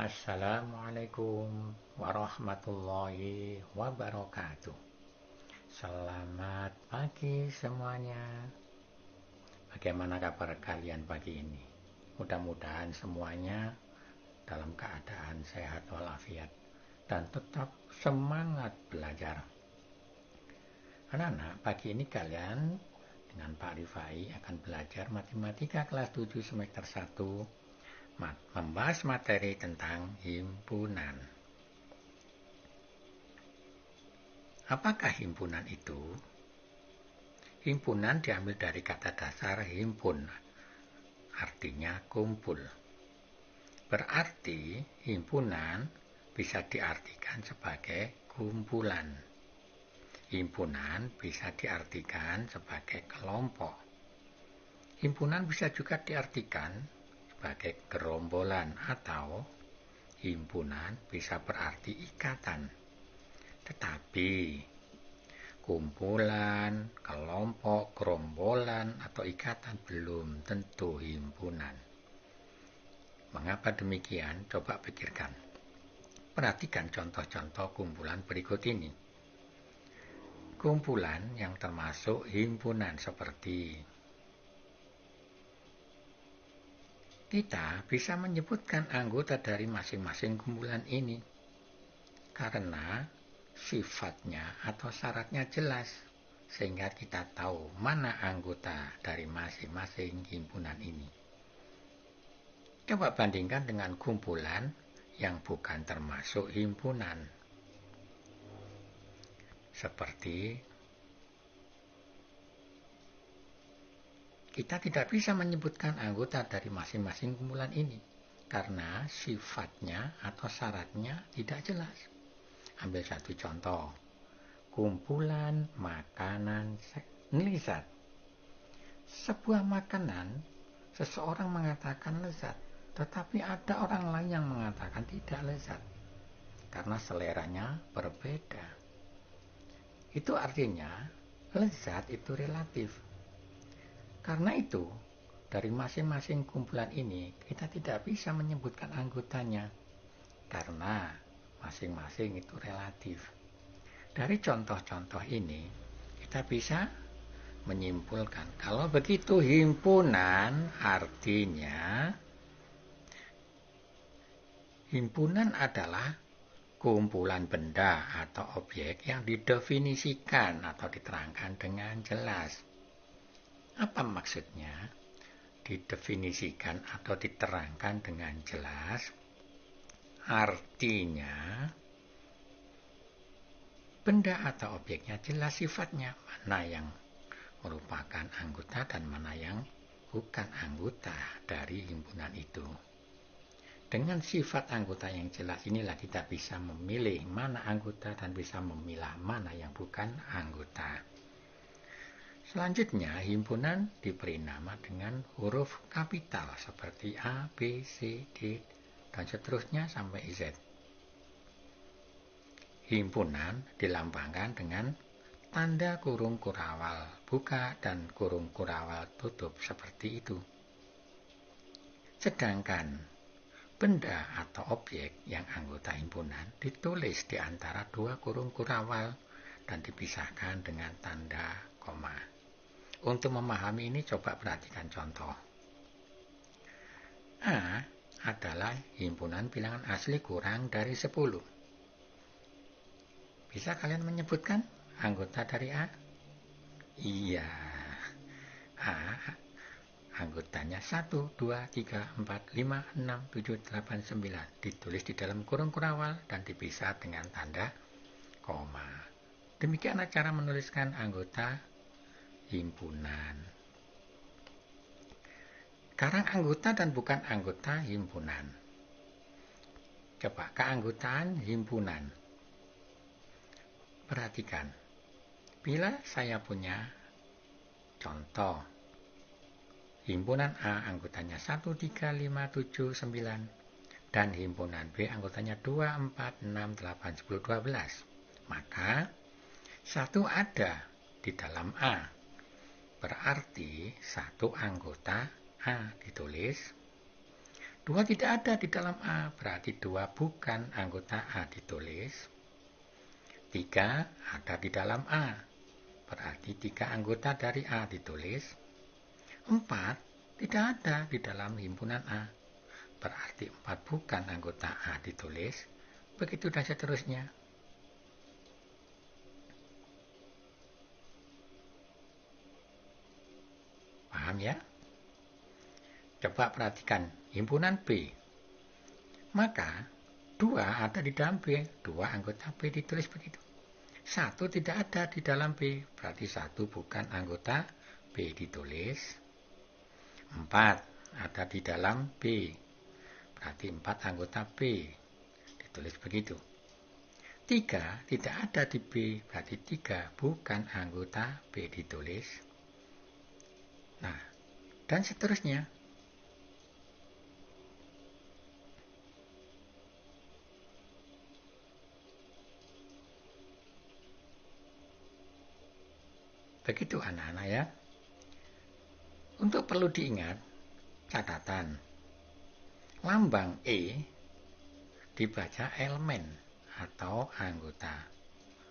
Assalamualaikum warahmatullahi wabarakatuh. Selamat pagi semuanya. Bagaimana kabar kalian pagi ini? Mudah-mudahan semuanya dalam keadaan sehat walafiat dan tetap semangat belajar. Anak-anak, pagi ini kalian dengan Pak Rifai akan belajar matematika kelas 7 semester 1, membahas materi tentang himpunan. Apakah himpunan itu? Himpunan diambil dari kata dasar himpun, artinya kumpul. Berarti himpunan bisa diartikan sebagai kumpulan. Himpunan bisa diartikan sebagai kelompok. Himpunan bisa juga diartikan sebagai gerombolan atau himpunan bisa berarti ikatan. Tetapi kumpulan, kelompok, gerombolan, atau ikatan belum tentu himpunan. Mengapa demikian? Coba pikirkan. Perhatikan contoh-contoh kumpulan berikut ini. Kumpulan yang termasuk himpunan seperti kita bisa menyebutkan anggota dari masing-masing kumpulan ini karena sifatnya atau syaratnya jelas, sehingga kita tahu mana anggota dari masing-masing himpunan ini. Coba bandingkan dengan kumpulan yang bukan termasuk himpunan. Seperti kita tidak bisa menyebutkan anggota dari masing-masing kumpulan ini karena sifatnya atau syaratnya tidak jelas. Ambil satu contoh, kumpulan makanan lezat. Sebuah makanan, seseorang mengatakan lezat, tetapi ada orang lain yang mengatakan tidak lezat, karena seleranya berbeda. Itu artinya, lezat itu relatif. Karena itu, dari masing-masing kumpulan ini, kita tidak bisa menyebutkan anggotanya, karena masing-masing itu relatif. Dari contoh-contoh ini, kita bisa menyimpulkan kalau begitu himpunan artinya himpunan adalah kumpulan benda atau objek yang didefinisikan atau diterangkan dengan jelas. Apa maksudnya? Didefinisikan atau diterangkan dengan jelas artinya benda atau objeknya jelas sifatnya, mana yang merupakan anggota dan mana yang bukan anggota dari himpunan itu. Dengan sifat anggota yang jelas inilah kita bisa memilih mana anggota dan bisa memilah mana yang bukan anggota. Selanjutnya, himpunan diberi nama dengan huruf kapital seperti A, B, C, D, dan seterusnya sampai Z. Himpunan dilambangkan dengan tanda kurung kurawal buka dan kurung kurawal tutup seperti itu. Sedangkan benda atau objek yang anggota himpunan ditulis di antara dua kurung kurawal dan dipisahkan dengan tanda koma. Untuk memahami ini coba perhatikan contoh. A adalah himpunan bilangan asli kurang dari 10. Bisa kalian menyebutkan anggota dari A? Iya. A anggotanya 1, 2, 3, 4, 5, 6, 7, 8, 9. Ditulis di dalam kurung kurawal dan dipisah dengan tanda koma. Demikianlah cara menuliskan anggota himpunan. Sekarang anggota dan bukan anggota himpunan. Coba keanggotaan himpunan. Perhatikan. Bila saya punya contoh himpunan A anggotanya 1, 3, 5, 7, 9 dan himpunan B anggotanya 2, 4, 6, 8, 10, 12. Maka 1 ada di dalam A. Berarti 1 anggota A ditulis. 2 2 tidak ada di dalam A, berarti 2 bukan anggota A ditulis. 3 ada di dalam A, berarti 3 anggota dari A ditulis. 4 tidak ada di dalam himpunan A, berarti 4 bukan anggota A ditulis. Begitu dan seterusnya. Paham ya? Coba perhatikan himpunan B. Maka 2 ada di dalam B, 2 anggota B ditulis begitu. 1 tidak ada di dalam B, berarti 1 bukan anggota B ditulis. 4 ada di dalam B, berarti 4 anggota B ditulis begitu. 3 tidak ada di B, berarti 3 bukan anggota B ditulis. Nah, dan seterusnya. Begitu anak-anak ya. Untuk perlu diingat, catatan. Lambang E dibaca elemen atau anggota.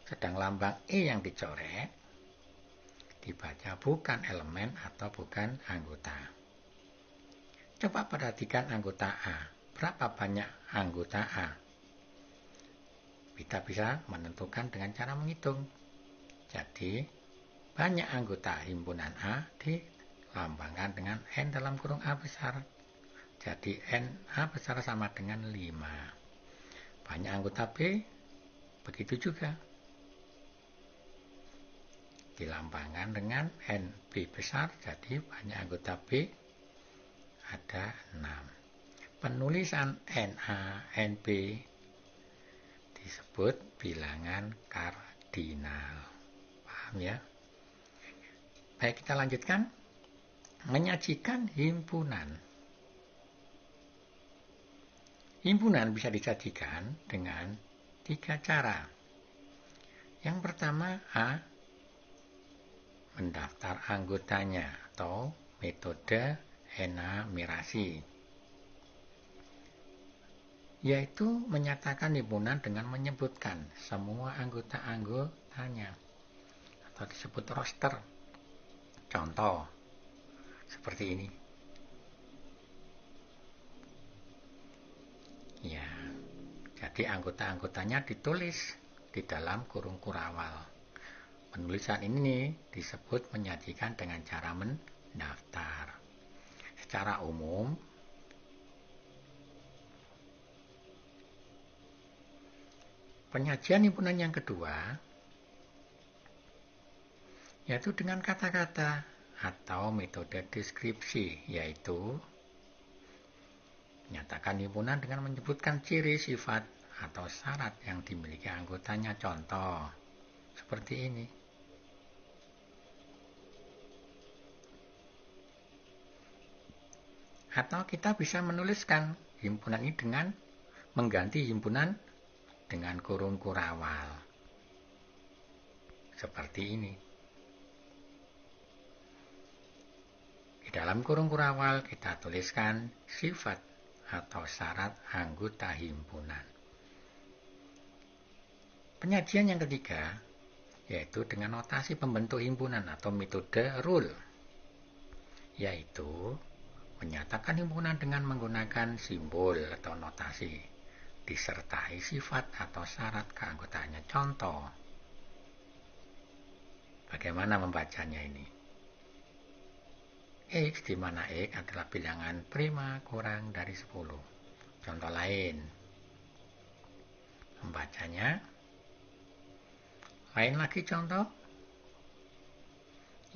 Sedang lambang E yang dicoret dibaca bukan elemen atau bukan anggota. Coba perhatikan anggota A. Berapa banyak anggota A? Kita bisa menentukan dengan cara menghitung. Jadi, banyak anggota himpunan A dilambangkan dengan N dalam kurung A besar. Jadi, N A besar sama dengan 5. Banyak anggota B, begitu juga. Dilambangkan dengan N B besar, jadi banyak anggota B ada 6. Penulisan NA, NB disebut bilangan kardinal. Paham ya? Baik, kita lanjutkan. Menyajikan himpunan. Himpunan bisa disajikan dengan 3 cara. Yang pertama, A. Mendaftar anggotanya atau metode enumerasi, yaitu menyatakan himpunan dengan menyebutkan semua anggota-anggotanya atau disebut roster. Contoh seperti ini. Ya, jadi anggota-anggotanya ditulis di dalam kurung kurawal. Penulisan ini disebut menyajikan dengan cara mendaftar. Secara umum, penyajian himpunan yang kedua yaitu dengan kata-kata atau metode deskripsi, yaitu menyatakan himpunan dengan menyebutkan ciri, sifat, atau syarat yang dimiliki anggotanya. Contoh seperti ini. Atau kita bisa menuliskan himpunan ini dengan mengganti himpunan dengan kurung kurawal. Seperti ini. Di dalam kurung kurawal kita tuliskan sifat atau syarat anggota himpunan. Penyajian yang ketiga yaitu dengan notasi pembentuk himpunan atau metode rule, yaitu menyatakan himpunan dengan menggunakan simbol atau notasi disertai sifat atau syarat keanggotaannya. Contoh, bagaimana membacanya ini? X, di mana X adalah bilangan prima kurang dari 10. Contoh lain, membacanya. Lain lagi contoh.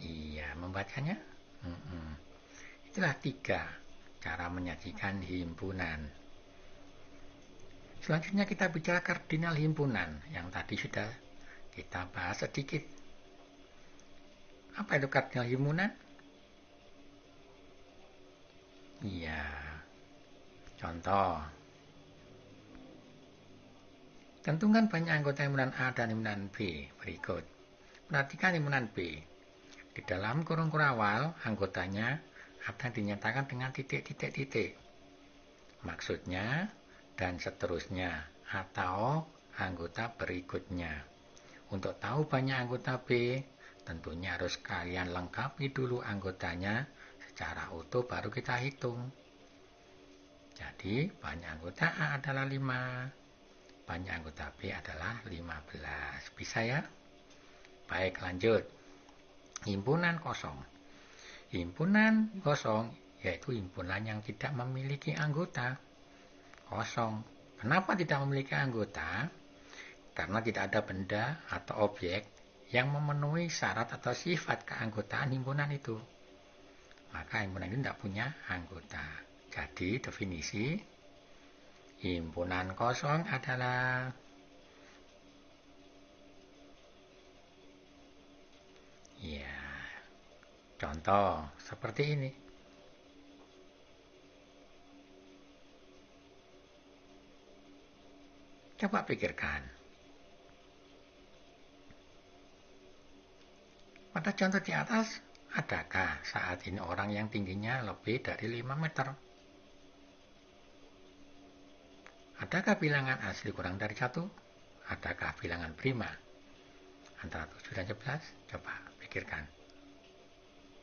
Iya, membacanya. Itulah 3 cara menyajikan himpunan. Selanjutnya kita bicara kardinal himpunan, yang tadi sudah kita bahas sedikit. Apa itu kardinal himpunan? Iya, contoh. Tentukan banyak anggota himpunan A dan himpunan B berikut. Perhatikan himpunan B. Di dalam kurung kurawal, anggotanya ada dinyatakan dengan titik-titik-titik. maksudnya, dan seterusnya, atau anggota berikutnya. Untuk tahu banyak anggota B, tentunya harus kalian lengkapi dulu anggotanya secara utuh baru kita hitung. Jadi, banyak anggota A adalah 5, banyak anggota B adalah 15. Bisa ya? Baik, lanjut. Himpunan kosong. Himpunan kosong yaitu himpunan yang tidak memiliki anggota. Kosong. Kenapa tidak memiliki anggota? Karena tidak ada benda atau objek yang memenuhi syarat atau sifat keanggotaan himpunan itu. Maka himpunan ini tidak punya anggota. Jadi definisi himpunan kosong adalah ya, contoh seperti ini. Coba pikirkan. Pada contoh di atas, adakah saat ini orang yang tingginya lebih dari 5 meter? Adakah bilangan asli kurang dari 1? Adakah bilangan prima antara 7 dan 11? Coba pikirkan.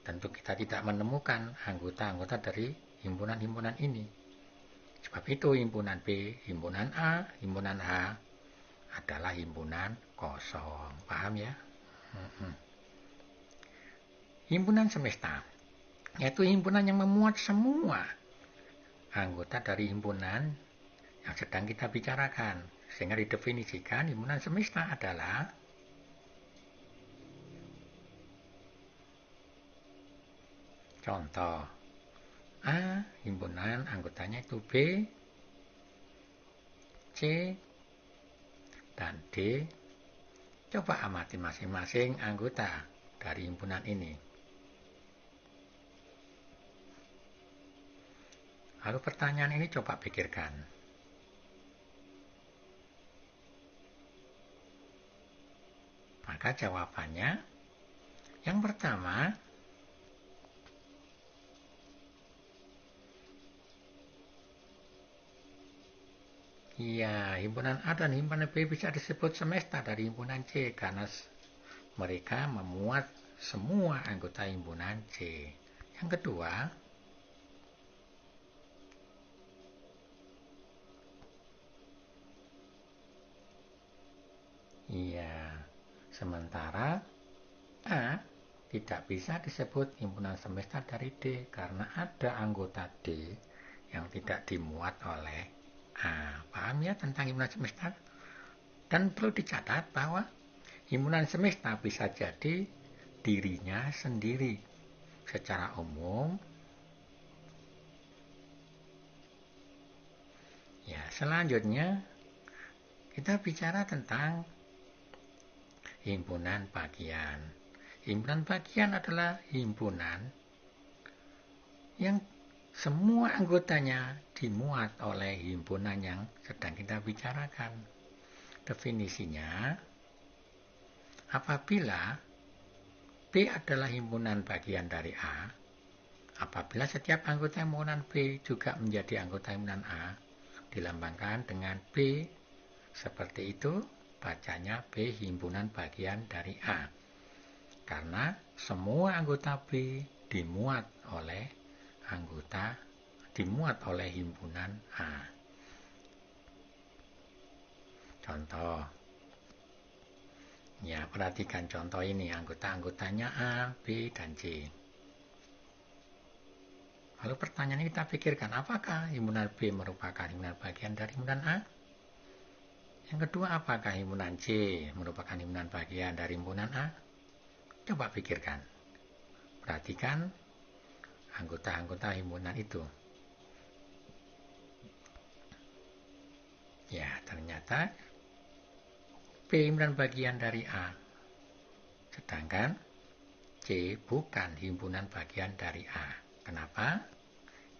Tentu kita tidak menemukan anggota-anggota dari himpunan-himpunan ini. Sebab itu himpunan B, himpunan A, himpunan H adalah himpunan kosong. Paham ya? Himpunan semesta, yaitu himpunan yang memuat semua anggota dari himpunan yang sedang kita bicarakan. Sehingga didefinisikan himpunan semesta adalah contoh A, himpunan anggotanya itu B, C, dan D. Coba amati masing-masing anggota dari himpunan ini. Lalu pertanyaan ini coba pikirkan. Maka jawabannya, yang pertama, ya, himpunan A dan himpunan B bisa disebut semesta dari himpunan C karena mereka memuat semua anggota himpunan C. Yang kedua, iya, sementara A tidak bisa disebut himpunan semesta dari D karena ada anggota D yang tidak dimuat oleh A. Paham ya tentang himpunan semesta? Dan perlu dicatat bahwa himpunan semesta bisa jadi dirinya sendiri. Secara umum, ya selanjutnya kita bicara tentang himpunan bagian. Himpunan bagian adalah himpunan yang semua anggotanya dimuat oleh himpunan yang sedang kita bicarakan. Definisinya, apabila B adalah himpunan bagian dari A, apabila setiap anggota himpunan B juga menjadi anggota himpunan A, dilambangkan dengan B, seperti itu bacanya B himpunan bagian dari A. Karena semua anggota B dimuat oleh himpunan A. Contoh. Ya, perhatikan contoh ini, anggota-anggotanya A, B, dan C. Lalu pertanyaan ini kita pikirkan, apakah himpunan B merupakan himpunan bagian dari himpunan A? Yang kedua, apakah himpunan C merupakan himpunan bagian dari himpunan A? Coba pikirkan. Perhatikan anggota-anggota himpunan itu. Ya, ternyata B himpunan bagian dari A. Sedangkan C bukan himpunan bagian dari A. Kenapa?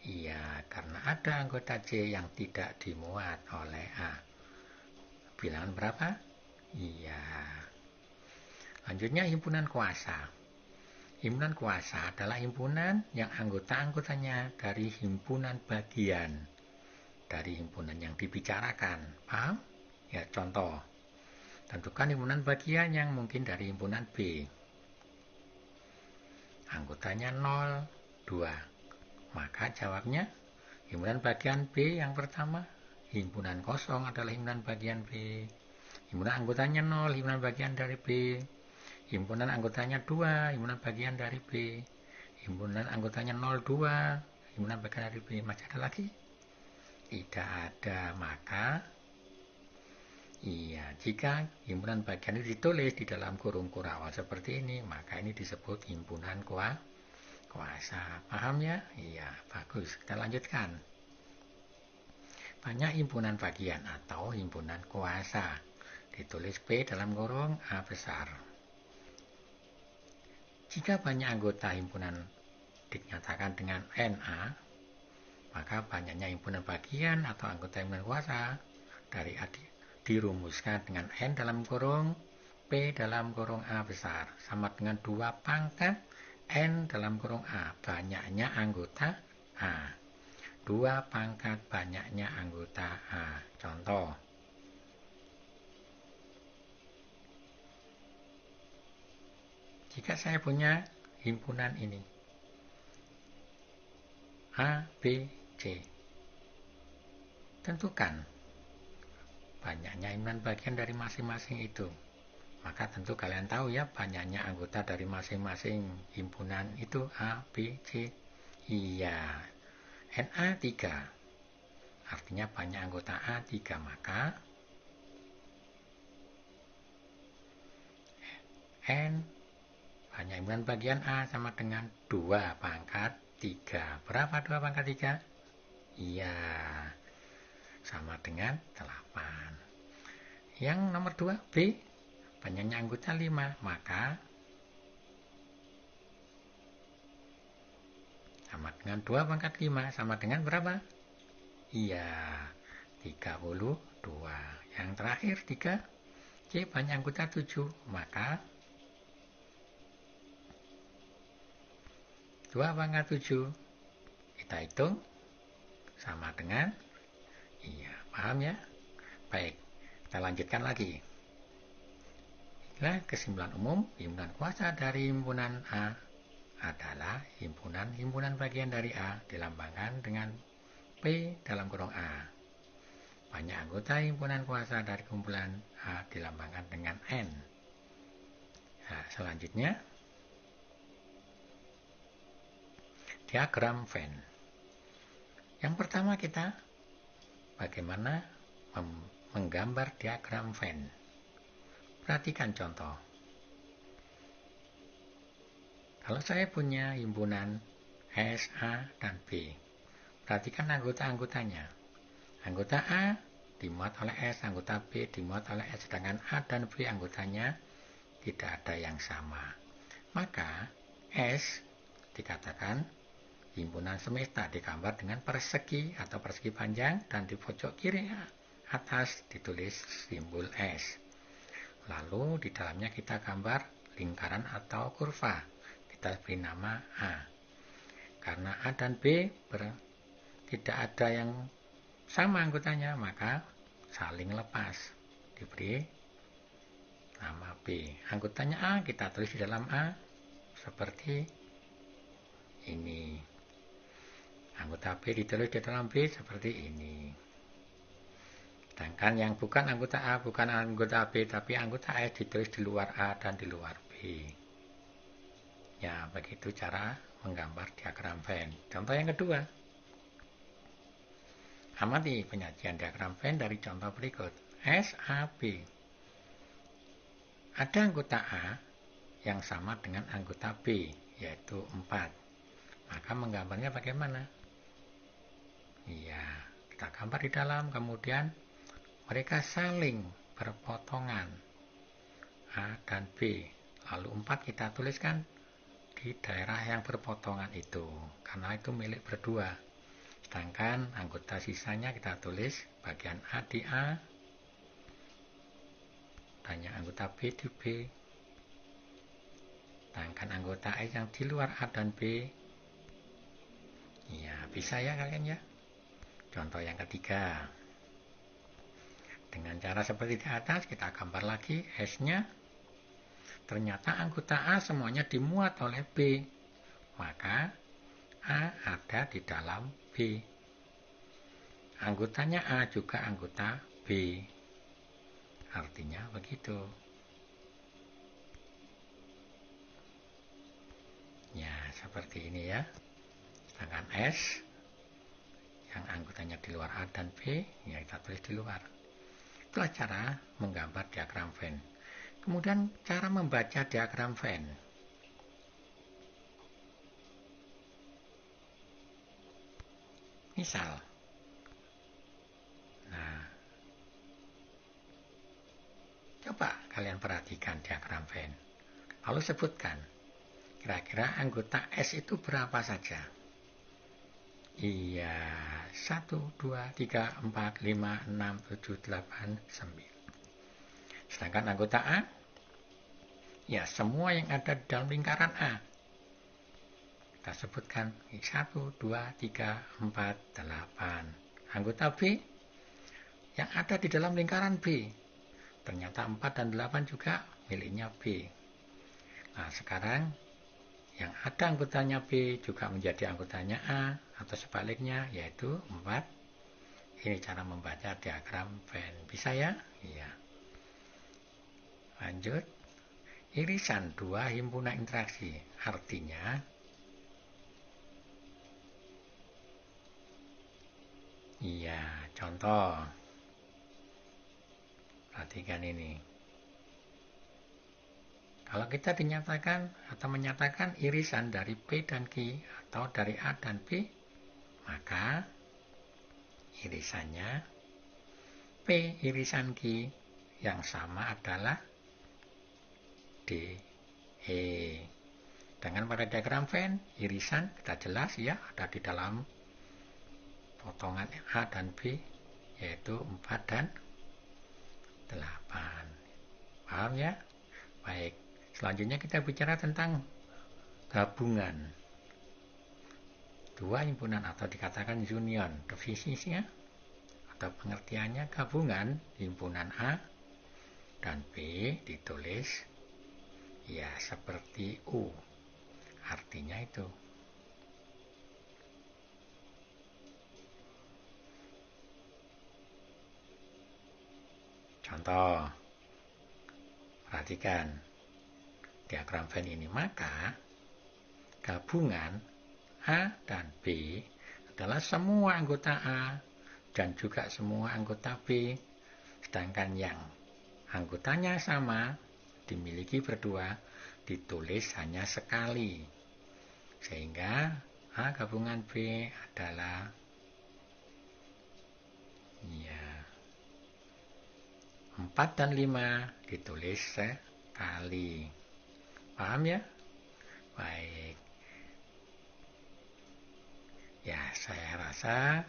Iya, karena ada anggota C yang tidak dimuat oleh A. Bilangan berapa? Iya. Lanjutnya himpunan kuasa. Himpunan kuasa adalah himpunan yang anggota-anggotanya dari himpunan bagian. dari himpunan yang dibicarakan. Paham? Ya, contoh. Tentukan himpunan bagian yang mungkin dari himpunan B. Anggotanya 0, 2. Maka jawabnya himpunan bagian B yang pertama. Himpunan kosong adalah himpunan bagian B. Himpunan anggotanya 0, himpunan bagian dari B. Himpunan anggotanya 2, himpunan bagian dari B. Himpunan anggotanya 02, himpunan bagian dari B. Masih ada lagi? Tidak ada. Maka jika himpunan bagian itu ditulis di dalam kurung kurawal seperti ini, maka ini disebut himpunan kuasa. Paham ya? Iya, bagus. Kita lanjutkan. Banyak himpunan bagian atau himpunan kuasa. Ditulis P dalam kurung A besar. Jika banyak anggota himpunan dinyatakan dengan NA, maka banyaknya himpunan bagian atau anggota himpunan kuasa dari A dirumuskan dengan N dalam kurung P dalam kurung A besar sama dengan 2 pangkat N dalam kurung A banyaknya anggota A. 2 pangkat banyaknya anggota A. Contoh. Jika saya punya himpunan ini A, B, C, tentukan banyaknya himpunan bagian dari masing-masing itu. Maka tentu kalian tahu ya banyaknya anggota dari masing-masing himpunan itu A, B, C. Iya, NA 3. Artinya banyak anggota A 3. Maka N banyak himpunan bagian A sama dengan 2 pangkat 3. Berapa 2 pangkat 3? Iya, sama dengan 8. Yang nomor 2, B, banyaknya anggota 5. Maka sama dengan 2 pangkat 5. Sama dengan berapa? Iya, 32. Yang terakhir 3, C, banyak anggota 7. Maka 2 pangkat 7. Kita hitung sama dengan paham ya? Baik, kita lanjutkan lagi. Inilah kesimpulan umum, himpunan kuasa dari himpunan A adalah himpunan bagian dari A dilambangkan dengan P dalam kurung A. Banyak anggota himpunan kuasa dari kumpulan A dilambangkan dengan N. Nah, selanjutnya diagram Venn. Yang pertama kita bagaimana menggambar diagram Venn. Perhatikan contoh. Kalau saya punya himpunan S, A, dan B, perhatikan anggota-anggotanya. Anggota A dimuat oleh S, anggota B dimuat oleh S, sedangkan A dan B anggotanya tidak ada yang sama. Maka S dikatakan himpunan semesta digambar dengan persegi atau persegi panjang dan di pojok kiri atas ditulis simbol S. Lalu di dalamnya kita gambar lingkaran atau kurva. Kita beri nama A. Karena A dan B tidak ada yang sama anggotanya, maka saling lepas. Diberi nama B. Anggotanya A kita tulis di dalam A seperti ini. Anggota B ditulis di dalam B seperti ini. Sedangkan yang bukan anggota A, bukan anggota B, tapi anggota S ditulis di luar A dan di luar B. Ya, begitu cara menggambar diagram Venn. Contoh yang kedua. Amati penyajian diagram Venn dari contoh berikut. S, A, B. Ada anggota A yang sama dengan anggota B, yaitu 4. Maka menggambarnya bagaimana? Iya, kita gambar di dalam, kemudian mereka saling berpotongan A dan B. Lalu 4 kita tuliskan di daerah yang berpotongan itu, karena itu milik berdua. Sedangkan anggota sisanya kita tulis bagian A di A, banyak anggota B di B, sedangkan anggota S yang di luar A dan B. Ya, bisa ya kalian ya. Contoh yang ketiga. Dengan cara seperti di atas, kita gambar lagi S-nya. Ternyata anggota A semuanya dimuat oleh B. Maka A ada di dalam B. Anggotanya A juga anggota B. Artinya begitu. Ya, seperti ini ya. Sedangkan S yang anggotanya di luar A dan B, ya kita tulis di luar. Itulah cara menggambar diagram Venn. Kemudian cara membaca diagram Venn. Misal, nah, coba kalian perhatikan diagram Venn. Lalu sebutkan, kira-kira anggota S itu berapa saja? Iya, 1, 2, 3, 4, 5, 6, 7, 8, 9. Sedangkan anggota A, ya semua yang ada di dalam lingkaran A. Kita sebutkan 1, 2, 3, 4, 8. Anggota B, yang ada di dalam lingkaran B. Ternyata 4 dan 8 juga miliknya B. Nah sekarang, yang ada anggotanya B juga menjadi anggotanya A, atau sebaliknya, yaitu 4. Ini cara membaca diagram Venn. Bisa ya? Iya. Lanjut. Irisan dua himpunan interaksi. Artinya, iya, contoh. Perhatikan ini. Kalau kita dinyatakan atau menyatakan irisan dari P dan Q atau dari A dan B, maka irisannya P irisan Q yang sama adalah D, E. Dengan pada diagram Venn, irisan kita jelas ya ada di dalam potongan A dan B, yaitu 4 dan 8. Paham ya? Baik, selanjutnya kita bicara tentang gabungan. Dua himpunan atau dikatakan union. Definisinya atau pengertiannya gabungan himpunan A dan B ditulis ya seperti U. Artinya itu. Contoh. Perhatikan diagram Venn ini. Maka gabungan A dan B adalah semua anggota A dan juga semua anggota B. Sedangkan yang anggotanya sama dimiliki berdua ditulis hanya sekali. Sehingga A gabungan B adalah ya 4 dan 5 ditulis sekali. Paham ya? Baik. Ya, saya rasa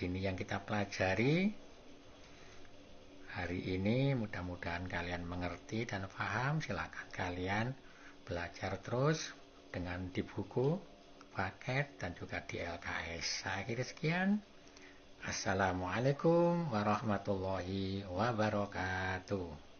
ini yang kita pelajari hari ini. Mudah-mudahan kalian mengerti dan paham. Silakan kalian belajar terus dengan di buku, paket, dan juga di LKS. Saya kira sekian. Assalamualaikum warahmatullahi wabarakatuh.